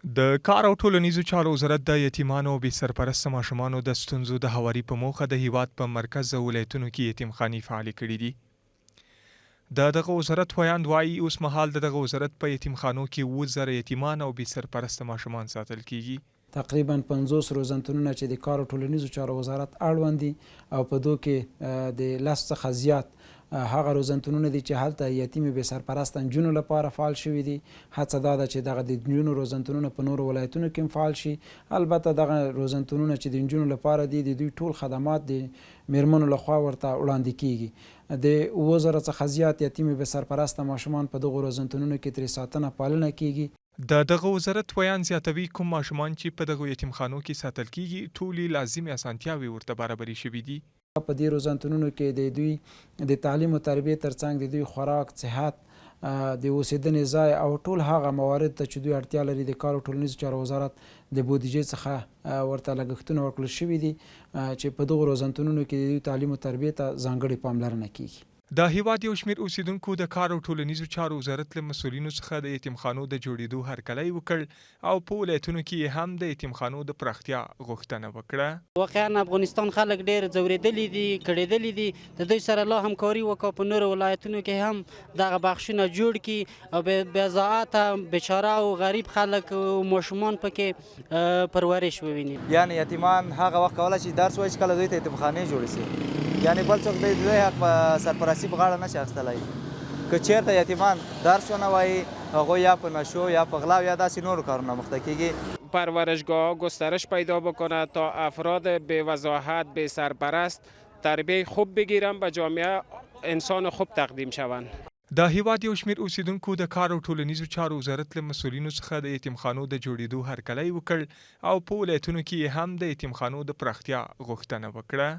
د کار او ټولنیزو چارو وزارت د یتیمانو او بې سرپرسته ماشومانو د ستونزو د هواري په موخه د هیواد په مرکز او ولایتونو کې یتیمخانې فعالې کړي دي. د دغه وزارت ویاند وایي اوس مهال د دغه وزارت په یتیمخانو کې 7,000 یتیمان او بې سرپرسته ماشومان ساتل کیږي. تقریبا 50 روزنتونونه چې د کار او ټولنیزو چارو وزارت اړوند دي او په دوی کې د 10 څخه زیات هغه روزنتونونه دي چې هلته یتیمې بې سرپرسته نجونو لپاره فعال شوي دي. هڅه دا ده چې دغه د نجونو روزنتونونه په نورو ولایتونو کې هم فعال شي. البته دغه روزنتونونه چې د نجونو لپاره دي د دوی ټول خدمات د میرمنو لخوا ورته وړاندې کیږي. د 7,000 څخه زیات یتیمې بې سرپرسته ماشومان په دغو روزنتونونو کې ترې ساتنه پالنه کیږي. د دغه وزارت ویاند زیاتوي کوم ماشومان چې په دغه یتیمخانو کې ساتل کیږي ټولې لازمي اسانتیاوې ورته برابرې شوي دي. په دې روزنتونونو کې د دوی د تعلیم او تربیې ترڅنګ د دوی خوراک، صحت، د اوسېدنې ځای او ټول هغه موارد ته چې دوی اړتیا لري د کار او ټولنیزو چارو وزارت د بودیجې څخه ورته لګښتونه ورکړل شوي دي چې په دغو روزنتونونو کې د دوی تعلیم او تربیې ته ځانګړې پاملرنه کیږي. د هیواد یو شمېر اوسیدونکو د کار او ټولنیزو چارو وزارت له مسؤلینو څخه د یتیمخانو د جوړېدو هرکلی وکړ او په ولایتونو کې هم د یتیمخانو د پراختیا غوښتنه وکړه. واقعا افغانستان خلک ډېر ځورېدلي دي، کړېدلي دي. د دوی سره لا همکاري وکړو په نورو ولایتونو کې هم دغه بخشونه جوړ کړي او بېضاعته بیچاره او غریب خلک او ماشومان پکې پرورش وویني. یعنې یتیمان هغه وخت کولی شي درس ووایي چې کله دوی ته یتیمخانې جوړې شي. یعنې بل څوک د دوی حق په سرپرستي په غاړه نشي اخیستلی. که چېرته یتیمان درس ونه وایي هغوی یا په نشو یا په غلا یا داسې نورو کارونو مخته کیږي. پرورشگاه گسترش پیدا بکنه تا افراد بی وضاحت، بی سرپرست تربیه خوب بگیرن و جامعه انسان خوب تقدیم شوند. د هیواد یو شمېر اوسیدونکو د کار او ټولنیزو چارو وزارت له مسؤلینو څخه د یتیمخانو د جوړېدو هرکلی وکړ او په ولایتونو کې هم د یتیمخانو د پراختیا غوښتنه وکړه.